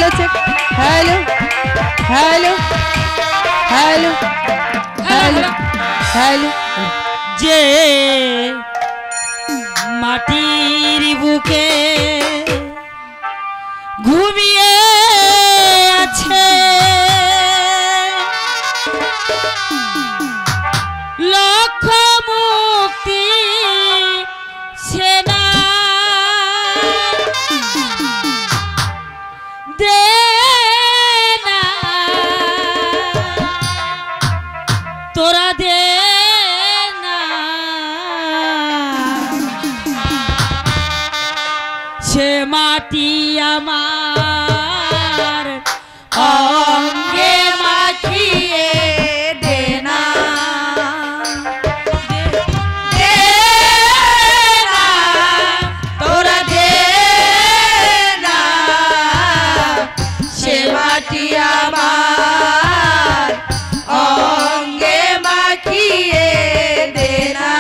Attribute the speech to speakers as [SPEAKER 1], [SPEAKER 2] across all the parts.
[SPEAKER 1] Hello check hello hello hello hello hello
[SPEAKER 2] যে মাটির বুকে ঘুমিয়ে আছে লক্ষ মুক্তি সেনা দে না তোরা দে না সে মাটি আমার অঙ্গে মাখিয়ে দে না দে না তোরা দে না সে মাটি আমার অঙ্গে মাখিয়ে দে না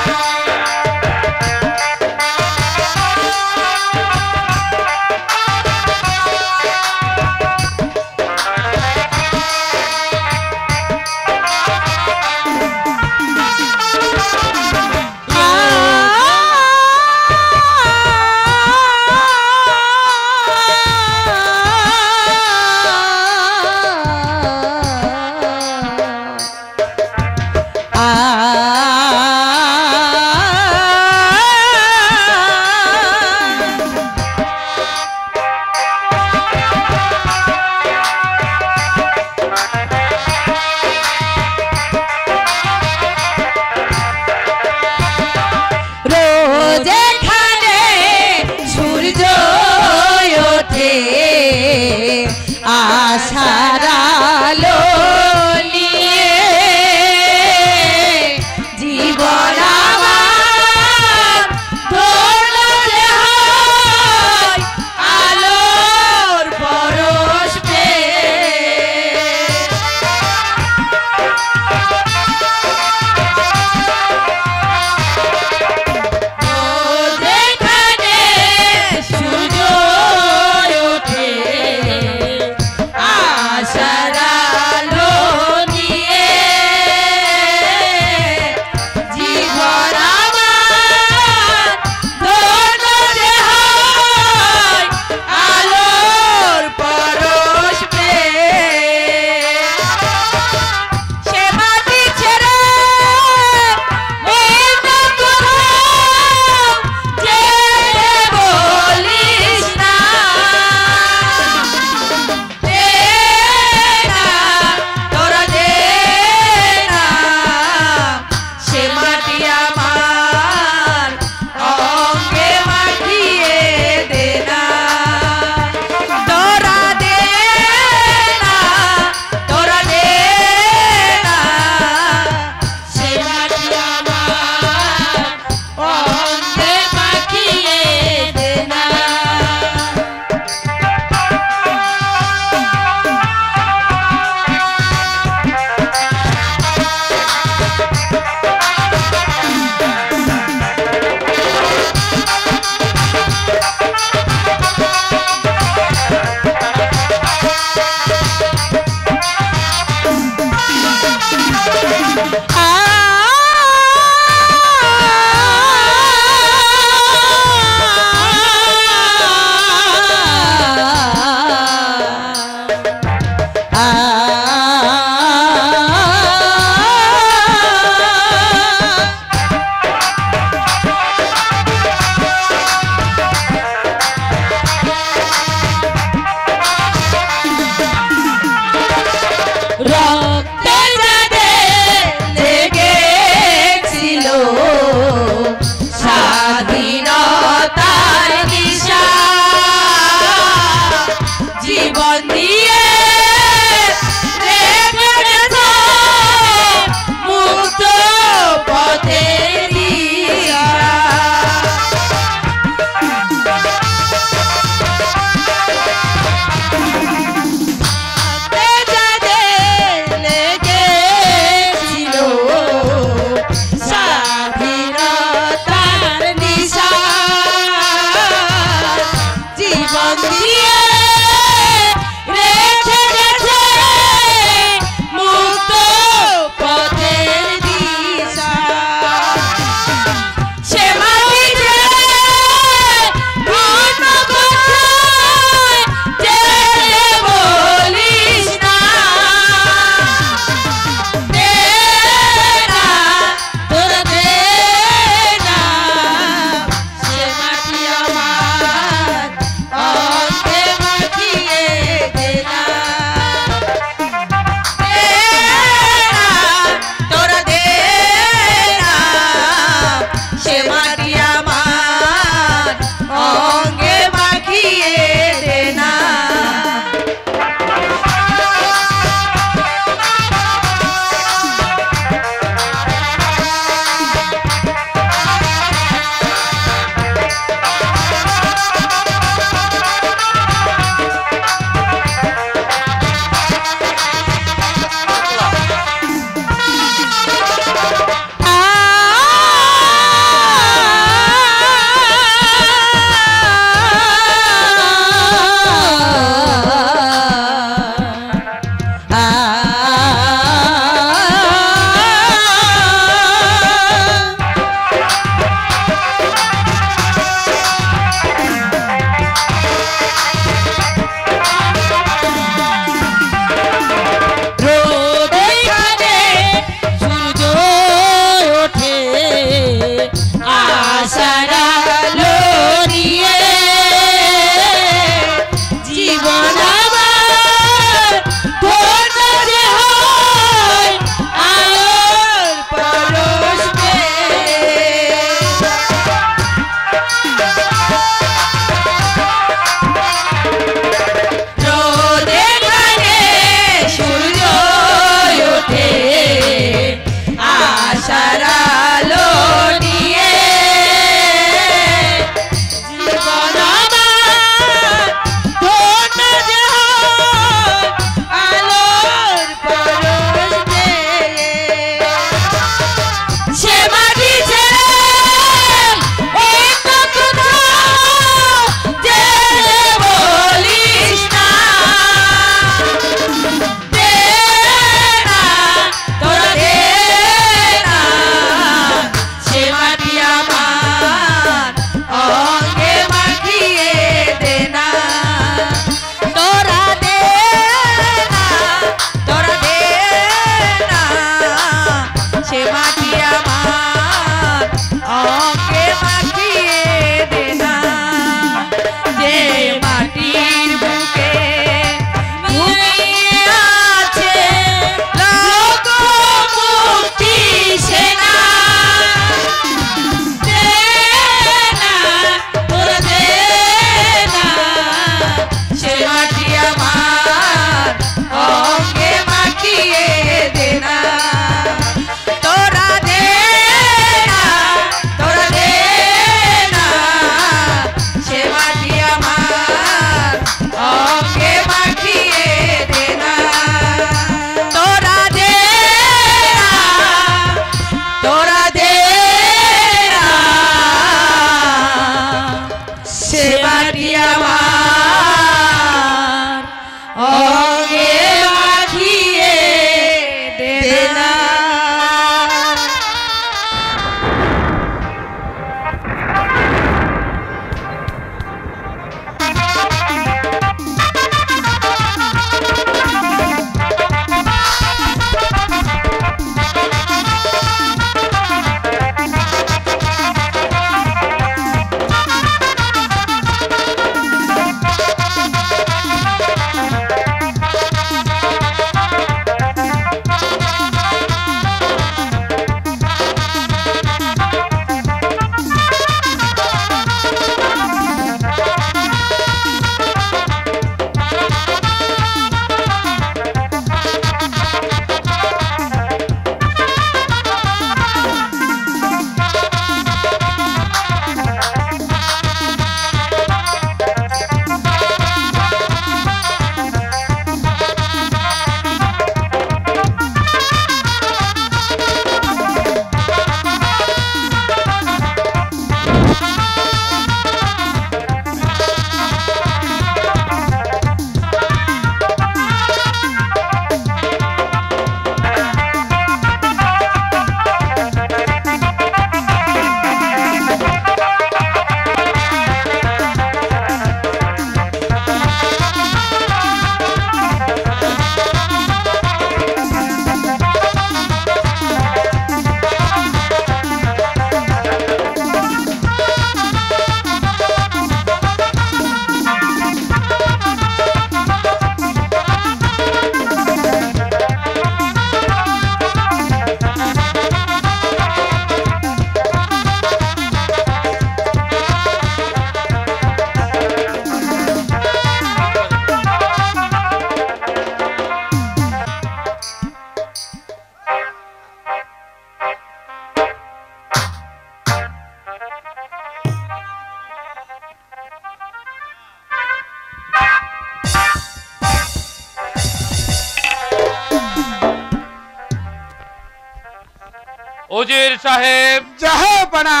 [SPEAKER 3] উজির সাহেব,
[SPEAKER 4] জাহাপনা।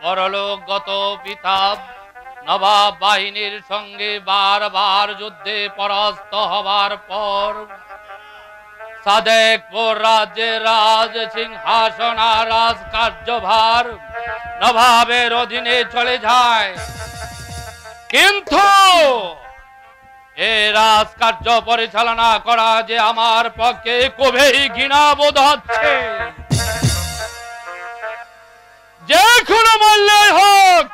[SPEAKER 3] পরলোকগত পিতা নবাব বাহিনীর সঙ্গে বারবার যুদ্ধে পরাস্ত হবার পর সাদেকপুর রাজ্যের রাজ সিংহাসন আর রাজকার্যভার নবাবের অধীনে চলে যায়, কিন্তু এই রাজকার্য পরিচালনা করা যে আমার পক্ষে খুবই ঘৃণাবোধ হচ্ছে। যে কোনো মূল্যে হোক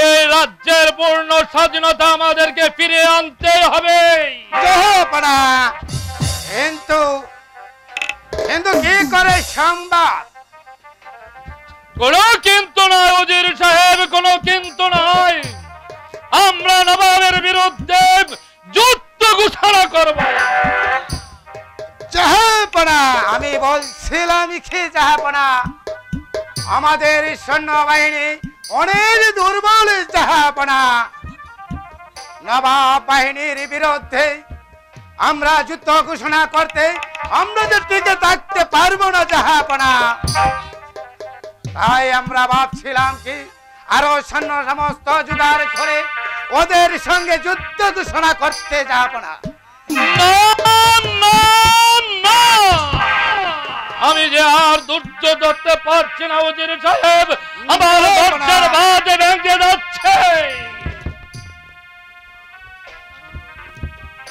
[SPEAKER 3] এই রাজ্যের পূর্ণ স্বাধীনতা আমাদেরকে ফিরে আনতে হবে।
[SPEAKER 4] জাহাপনা, কিন্তু কিন্তু কি করে সংবাদ?
[SPEAKER 3] কোনো কিন্তু নয় উজির সাহেব, কোনো কিন্তু নয়। আমরা নবাবের বিরুদ্ধে যুদ্ধ ঘোষণা করব।
[SPEAKER 4] জাহাপনা, আমি বলছিলাম কি জাহাপনা, আমাদের সৈন্যবাহিনী অনেক দুর্বল জাহাপনা। নবাব বাহিনীর বিরুদ্ধে আমরা যুদ্ধ ঘোষণা করতে আমাদের টিকে থাকতে পারবো না জাহাপনা। তাই আমরা ভাবছিলাম কি আরো সৈন্য সমস্ত জোগাড় করে ওদের সঙ্গে যুদ্ধ ঘোষণা করতে জাহাপনা।
[SPEAKER 3] না, না, না, আমি যে আর ধৈর্য ধরতে পারছি না উজির সাহেব, আমার ধৈর্যের বাঁধ ভেঙে যাচ্ছে।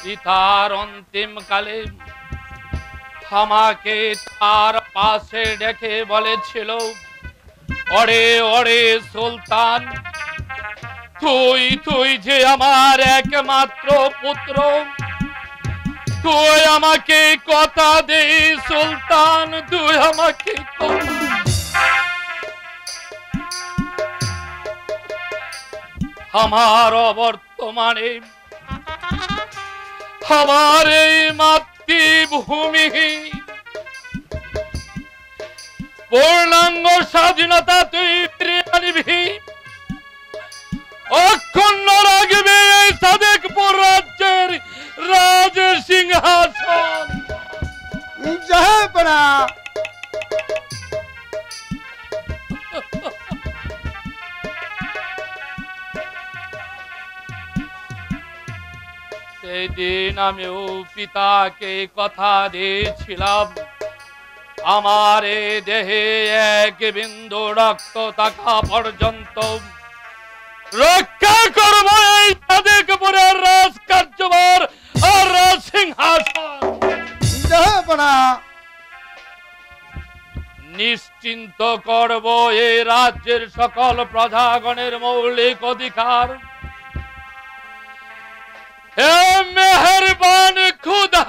[SPEAKER 3] পিতার অন্তিম কালে আমাকে তার পাশে ডেকে বলেছিল, ওরে ওরে সুলতান, তুই তুই যে আমার একমাত্র পুত্র, তুই আমাকে কথা দে সুলতান, তুই আমাকে আমার অবর্তমানে আমার এই মাতৃভূমি পূর্ণাঙ্গ স্বাধীনতা তুই ফিরিয়ে আনবি, অক্ষুণ্ণ রাখবে এই সাদেকপুর রাজ্যের রাজ সিংহাসন।
[SPEAKER 4] জাহাপনা,
[SPEAKER 3] সেই দিন আমিও পিতাকে কথা দিয়েছিলাম, আমার এ দেহে এক বিন্দু রক্ত থাকা পর্যন্ত রক্ষা করব এই সাদেকপুরের রাজকার্যভার আর রাজ সিংহাসন।
[SPEAKER 4] জাহাপনা,
[SPEAKER 3] নিশ্চিন্ত করব এই রাজ্যের সকল প্রজাগণের মৌলিক অধিকার। হে মেহেরবান খুদা,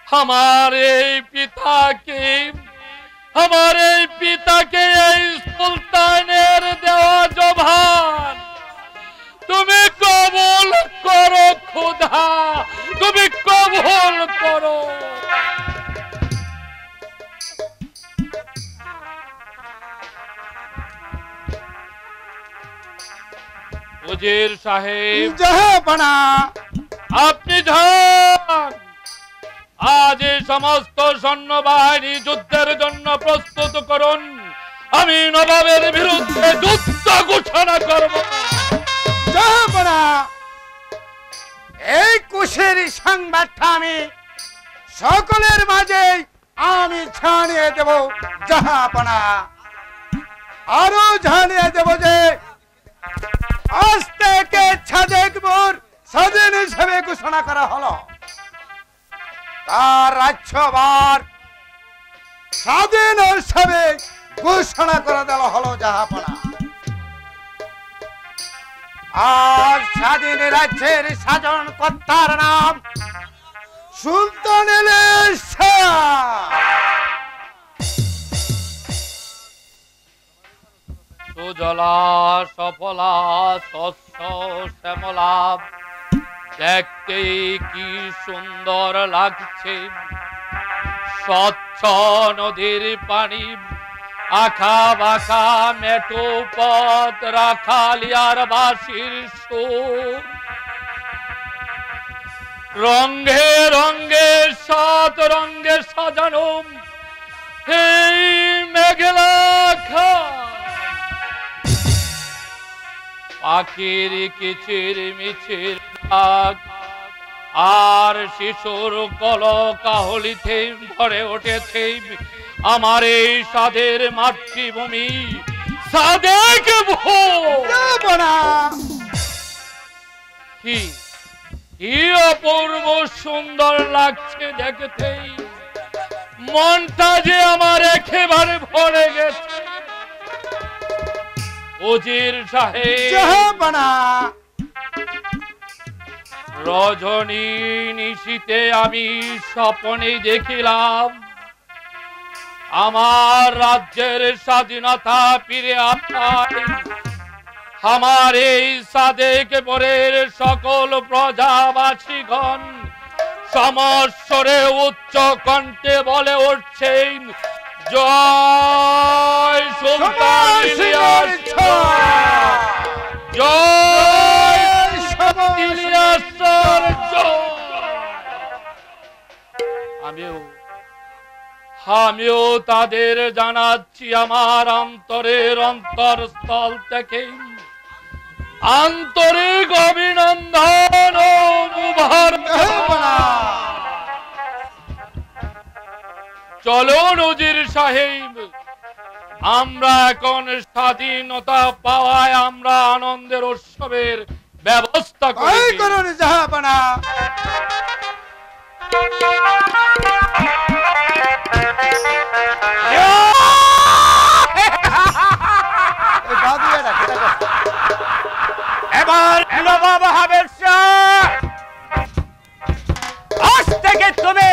[SPEAKER 3] আমার এই পিতাকে এই সুলতানের দেওয়া জবান তুমি কবুল করো খুদা, তুমি কবুল করো। উজির সাহেব,
[SPEAKER 4] জাহাপনা,
[SPEAKER 3] আপনি যান, আজ এই সমস্ত সৈন্যবাহিনী যুদ্ধের জন্য প্রস্তুত করুন। আমি নবাবের বিরুদ্ধে যুদ্ধ ঘোষণা করব।
[SPEAKER 4] জাহাপনা, এই খুশির সংবাদটা আমি সকলের মাঝে আমি জানিয়ে দেব জাহাপনা। আরো জানিয়ে দেব যে আজ থেকে সাদেকপুর স্বাধীন হিসেবে ঘোষণা করা হলো, তার রাজ্যভার স্বাধীন হিসেবে ঘোষণা করে দেওয়া হলো জাহাপনা। আর স্বাধীন রাজ্যের শাসন কর্তার নাম সুলতান
[SPEAKER 3] সুজলা সফলা শস্য শ্যামলা, দেখতে কি সুন্দর লাগছে। স্বচ্ছ নদীর পানি, আখা বাখা মেটো পথ, রাখালিয়ার বাসির সুর, রঙ্গে রঙ্গে সাত রঙ্গে সাজানো এই মেঘলা পাখির কিচির মিছিল ডাক আর শিশুর কলকাহলিতে ভরে উঠেছে আমার এই সাদের মাতৃভূমি সাদেক কি কি অপূর্ব সুন্দর লাগছে দেখতে, মনটা যে আমার একেবারে ভরে গেছে। উজির সাহেব রজনী নিশীতে আমি স্বপ্নে দেখিলাম আমার রাজ্যের স্বাধীনতা ফিরে আসায় আমার এই সাদেকপুরের সকল প্রজাবাসীগণ সমস্বরে উচ্চ কণ্ঠে বলে উঠছেন জয় সুলতান ইলিয়াস, জয় ইলিয়াসের জয়। আমিও তাদের জানাচ্ছি আমার অন্তরের অন্তরস্থল থেকে আন্তরিক অভিনন্দন ও চলো নজির সাহেব, আমরা এখন স্বাধীনতা পাওয়ায় আমরা আনন্দের উৎসবের ব্যবস্থা করি।
[SPEAKER 5] এবার নবাব হাবের শাহ, আজ থেকে তুমি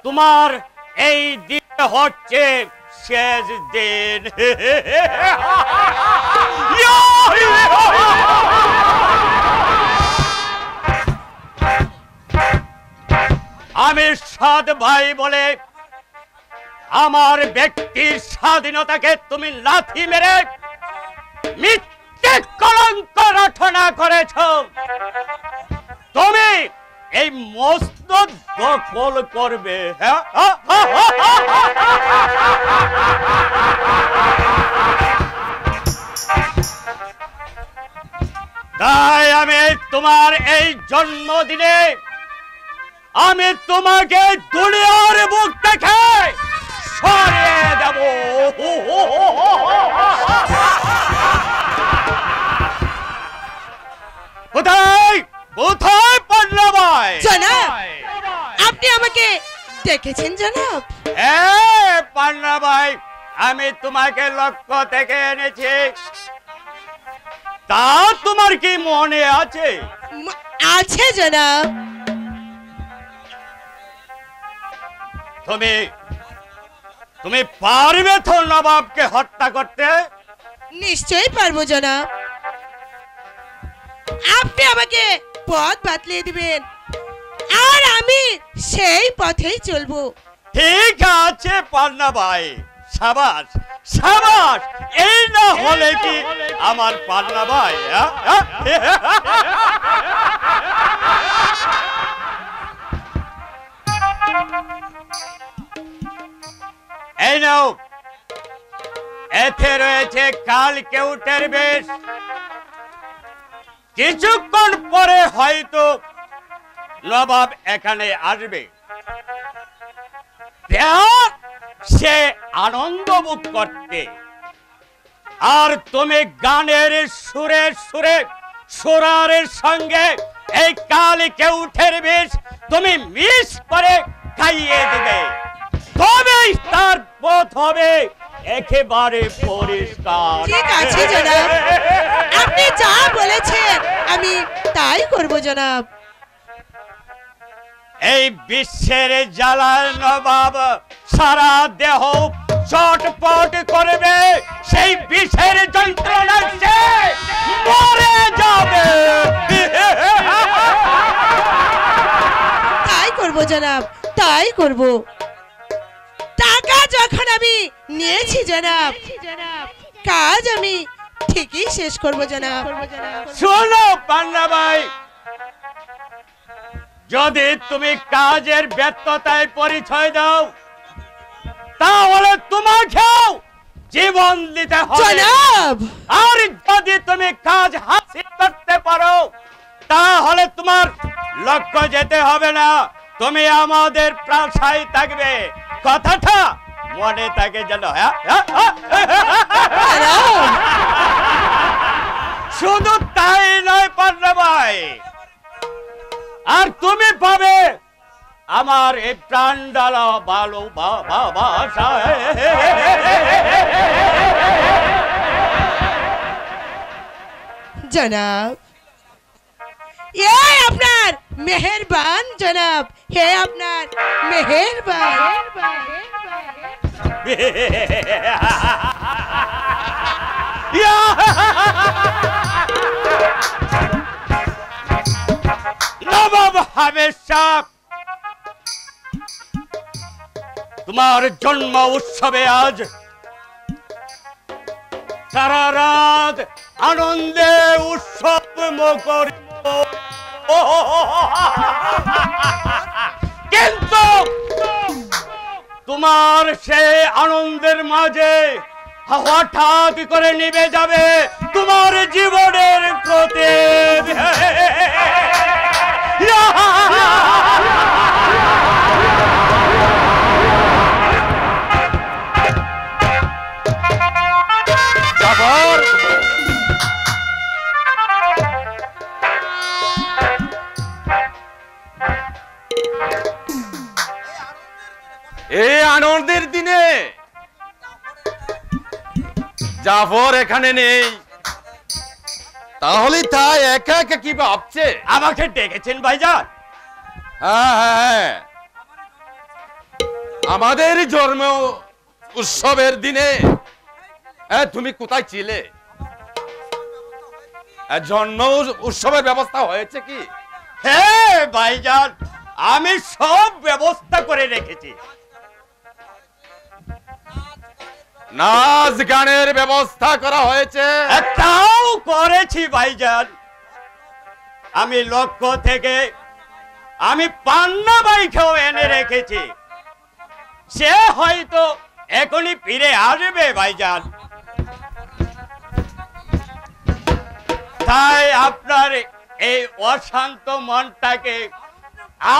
[SPEAKER 5] তোমার এই দিন হচ্ছে শেষ দিন। আমি সাদ ভাই বলে আমার ব্যক্তির স্বাধীনতাকে তুমি লাথি মেরে মিথ্যে কলঙ্ক রচনা করেছ। তুমি এই মসনদ দখল করবে। তাই আমি তোমার এই জন্মদিনে আমি তোমাকে দুনিয়ার বুক থেকে সরিয়ে দেব। কোথায় কোথায় পান্না ভাই?
[SPEAKER 2] জনাব, আপনি আমাকে ডেকেছেন জনাব?
[SPEAKER 5] হ্যাঁ পান্না ভাই, আমি তোমাকে লক্ষ্য থেকে এনেছি, তা তোমার কি মনে আছে?
[SPEAKER 2] আছে জনাব।
[SPEAKER 5] তুমি পারবে তো নবাবকে হত্যা করতে?
[SPEAKER 2] নিশ্চয়ই পারবো জনাব। আপনি আমাকে পথ বাতলিয়ে দিবেন আর আমি সেই পথেই চলবো।
[SPEAKER 5] ঠিক আছে পান্না ভাই, সাবাস সাবাস। এই না হলে কি আমার পান্না ভাই? এই নাও, এতে রয়েছে কালকে উঠের বেশ। কিছুক্ষণ পরে হয়তো নবাব এখানে আসবে, সে আনন্দ ভোগ করতে। আর তুমি গানের সুরে সুরে সুরারের সঙ্গে এই কালকে উঠের বেশ তুমি মিস করে খাইয়ে দেবে, তবেই তার পথ হবে একেবারে পরিষ্কার।
[SPEAKER 2] ঠিক আছে জনাব, আপনি যা বলেছেন আমি তাই করব জনাব।
[SPEAKER 5] এই বিশ্বের জ্বালায় নবাব সারা দেহ চটপট করবে, সেই বিষের যন্ত্রণা সে মরে যাবে।
[SPEAKER 2] তাই করব জনাব, তাই করব। টাকা যখন আমি নিয়েছি জনাব, কাজ আমি ঠিকই শেষ করব জনাব।
[SPEAKER 5] শোনো পান্না ভাই, যদি তুমি কাজের ব্যর্থতায় পরিচয় দাও তাহলে তোমাকেও জীবন দিতে হবে।
[SPEAKER 2] জনাব
[SPEAKER 5] আর যদি তুমি কাজ হাসিল করতে পারো তাহলে তোমার লক্ষ্য যেতে হবে না, তুমি আমাদের প্রাসায় থাকবে। কথাটা মনে থাকে যেন। শুধু তাই নয় পান্না ভাই, আর তুমি পাবে আমার এই প্রাণডালা ভালোবাসা।
[SPEAKER 2] জনাব এই আপনার মেহেরবান জনাব, হে আপনার মেহেরবান।
[SPEAKER 5] নবাব হামেদ সাহেব, তোমার জন্ম উৎসবে আজ সারা রাত আনন্দে উৎসব মুখরিত, কিন্তু তোমার সেই আনন্দের মাঝে হঠাৎ করে নিভে যাবে তোমার জীবনের প্রদীপ।
[SPEAKER 3] জাফর, এই আনন্দের দিনে জাফর এখানে নেই, তাহলে তাই একা একা কি ভাবছে?
[SPEAKER 5] আমাকে ডেকেছেন ভাইজান?
[SPEAKER 3] হ্যাঁ হ্যাঁ, আমাদের জন্ম উৎসবের দিনে তুমি কোথায় ছিলে? জন্ম উৎসবের ব্যবস্থা হয়েছে কি?
[SPEAKER 5] হ্যাঁ ভাইজান, আমি সব ব্যবস্থা করে রেখেছি।
[SPEAKER 3] নাচ গানের ব্যবস্থা করা হয়েছে?
[SPEAKER 5] তাও করেছি ভাইজান। আমি লক্ষ্য থেকে আমি পান্না ভাইকেও এনে রেখেছি, সে হয়তো এখনই ফিরে আসবে ভাইজান। তাই আপনার এই অশান্ত মনটাকে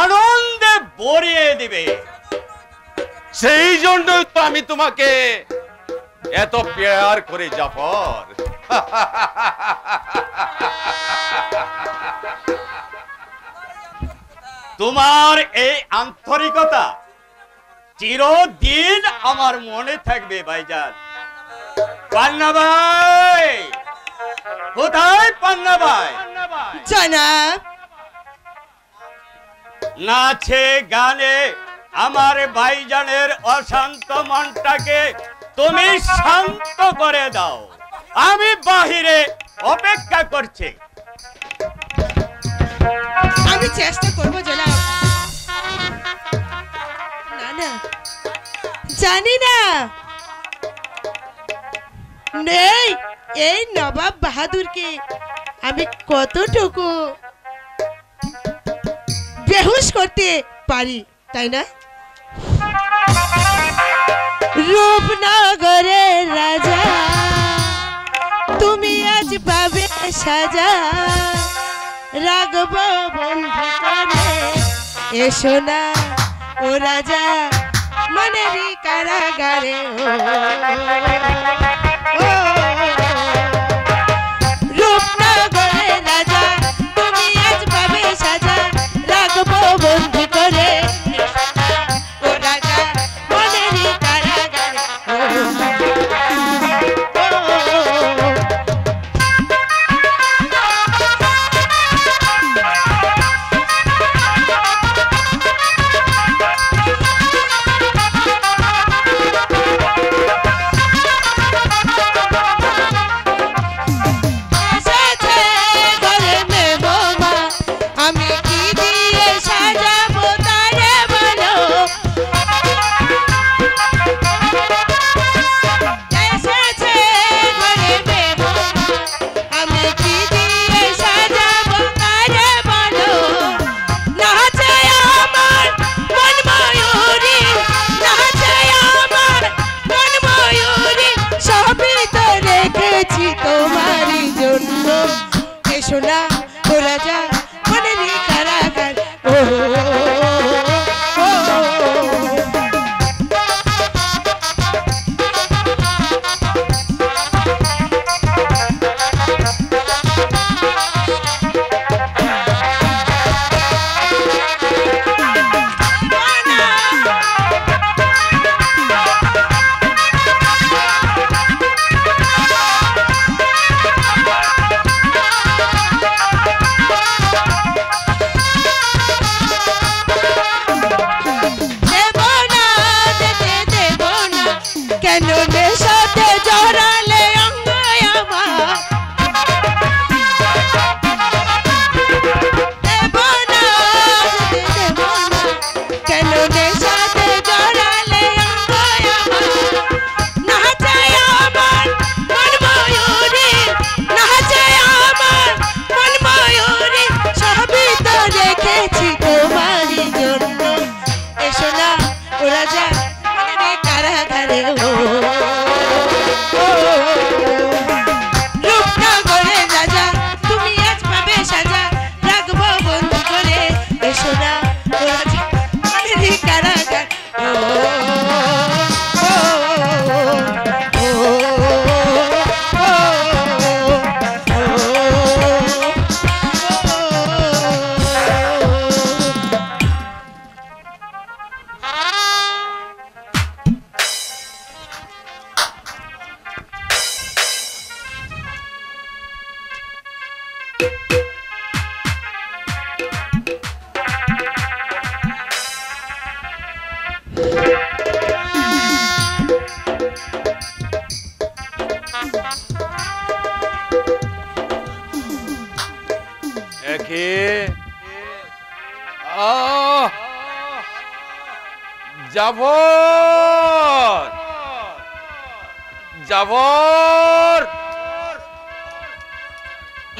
[SPEAKER 5] আনন্দে ভরিয়ে দিবে।
[SPEAKER 3] সেই জন্যই তো আমি তোমাকে এত প্যার করি জাফর।
[SPEAKER 5] তোমার এই আন্তরিকতা চিরদিন আমার মনে থাকবে ভাইজান। পান্না ভাই কোথায়? পান্না ভাই
[SPEAKER 2] জনাব
[SPEAKER 5] নাচে গানে আমার ভাইজানের অশান্ত মনটাকে তুমি শান্ত করে দাও, আমি বাহিরে অপেক্ষা করছি।
[SPEAKER 2] আমি চেষ্টা করবো জনাব। না না, জানি না নেই এই নবাব বাহাদুরকে আমি কতটুকু বেহুশ করতে পারি, তাই না? রূপনগরের রাজা তুমি আজ পাবে সাজা, রাগব বন্ধু করে এসো না ও রাজা মনেরই কারাগারে। ও রূপনগরের রাজা তুমি আজ পাবে সাজা, রাগব বন্ধু করে এসো না ও রাজা মনেরই কারাগারে। এসো না ও রাজা মনের কারাগার ও
[SPEAKER 3] জাফর জাফর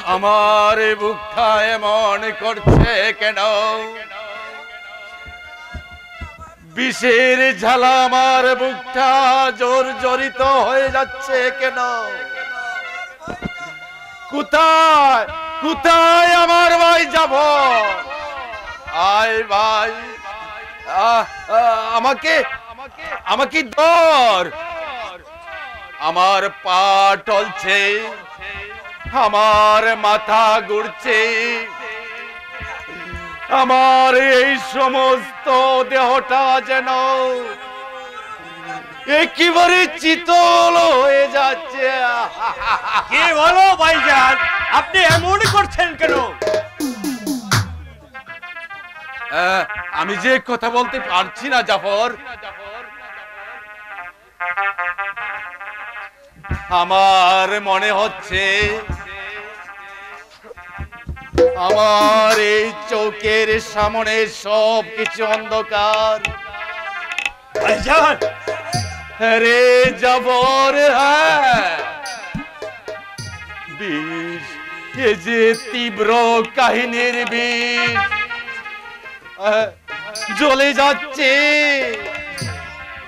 [SPEAKER 3] আমার বুকটা এমন করছে কেন বিষের ঝালা আমার বুকটা জর্জরিত হয়ে যাচ্ছে কেন কোথায় কোথায় আমার ভাই জাফর আয় ভাই আমাকে আমাকে ধর আমার পা টলছে আমার মাথা ঘুরছে আমার এই সমস্ত দেহটা যেন একেবারে চিতল হয়ে যাচ্ছে
[SPEAKER 5] কি বলো ভাইজান আপনি এমন করছেন কেন
[SPEAKER 3] আমি যে কথা বলতে পারছি না জাফর আমার মনে হচ্ছে আমার এই চোখের সামনে সব কিছু অন্ধকার
[SPEAKER 5] ভাইজান
[SPEAKER 3] রে জাফর বিষ এ যে তীব্র কাহিনীর বিষ জ্বলে যাচ্ছে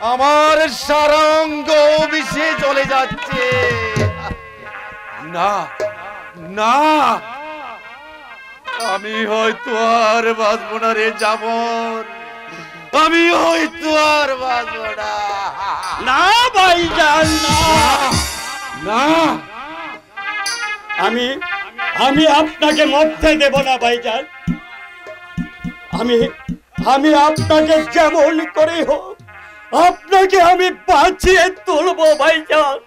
[SPEAKER 3] আমার সারাঙ্গ বিষে জ্বলে যাচ্ছে না না আমি হয়তো আর বাঁচব না রে জাফর আমি হয়তো আর বাঁচব না
[SPEAKER 5] না ভাইজান
[SPEAKER 3] না
[SPEAKER 5] আমি আপনাকে মরতে দেব না ভাইজান আমি আপনাকে যেমন করে হোক আপনাকে আমি বাঁচিয়ে তুলবো ভাইজান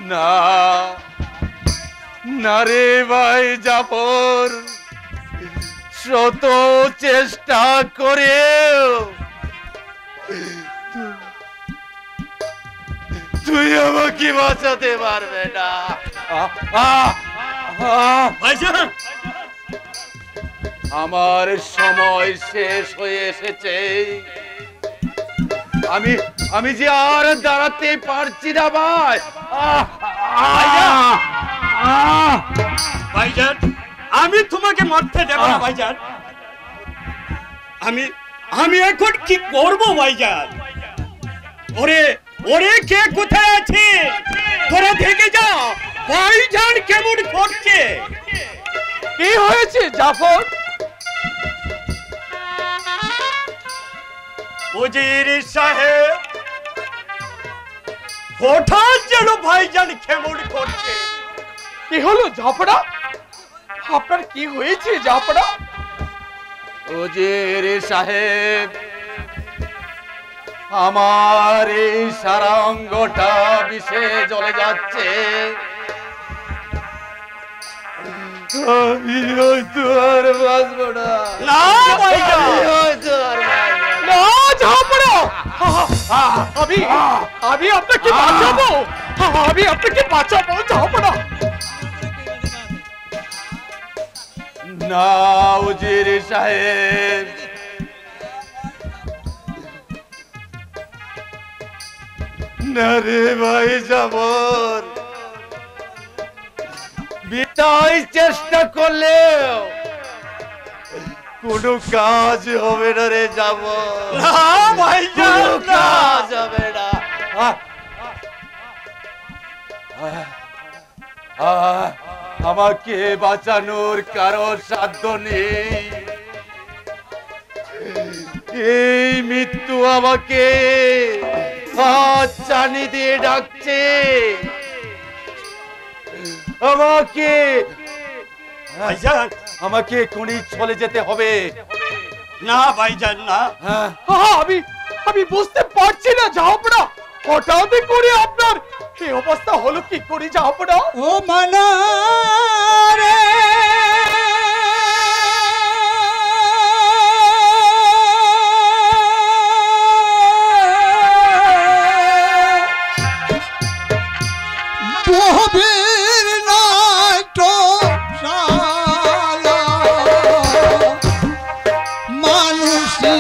[SPEAKER 3] না না রে ভাই জাফর শত চেষ্টা করে তুই আমাকে বাঁচাতে পারবে না
[SPEAKER 5] ভাইজান
[SPEAKER 3] আমার সময় শেষ হয়ে এসেছে আমি যে আর দাঁড়াতে পারছি না ভাই
[SPEAKER 5] ভাইজান আমি তোমাকে মরতে দেব না ভাইজান আমি এখন কি করব ভাইজান ওরে ওরে কে কোথায় আছে তোরা দেখে যা ভাইজান কেমন করছে।
[SPEAKER 3] কি হয়েছে জাফর?
[SPEAKER 5] উজির সাহেব হঠাৎ যেন ভাইজান কেমন করছে।
[SPEAKER 3] কি হলো জাফরা? আপনার কি হয়েছে জাফরা?
[SPEAKER 4] উজির সাহেব, আমার এই সারা অঙ্গটা বিষে জ্বলে যাচ্ছে। আমি হয়তো আর বাঁচব না।
[SPEAKER 5] না ভাইজান,
[SPEAKER 4] আমি হয়তো আর বাঁচব না।
[SPEAKER 3] না জাফরা, আমি আপনাকে বাঁচাবো, আমি আপনাকে বাঁচাবো জাফরা।
[SPEAKER 4] না উজির সাহেব, না রে ভাই জাফর, বিদায় চেষ্টা করলেও কোনো কাজ হবে না রে জাফর।
[SPEAKER 5] না ভাইজান,
[SPEAKER 4] কোনো কাজ হবে না। আমাকে বাঁচানোর কারো সাধ্য নেই। এই মৃত্যু আমাকে চানি দিয়ে ডাকছে। আমাকে
[SPEAKER 5] ভাইজান,
[SPEAKER 4] আমাকে এক্ষুনি চলে যেতে হবে।
[SPEAKER 5] না ভাইজান না।
[SPEAKER 3] আমি বুঝতে পারছি না জাফরা, হঠাৎ করে আপনার এই অবস্থা হলো কি করে জাফরা?
[SPEAKER 1] ও মানা রে বহবীর নাট্য শালা মানুষী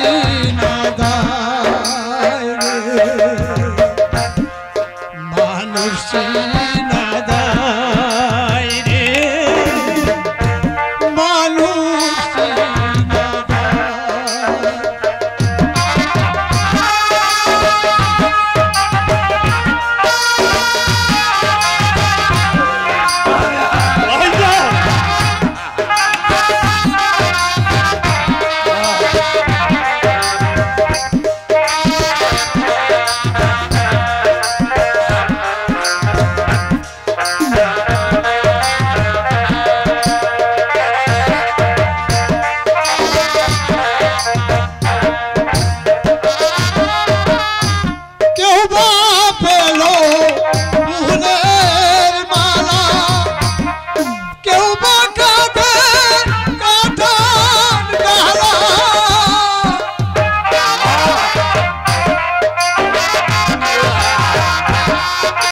[SPEAKER 1] নাদায় রে মানুষী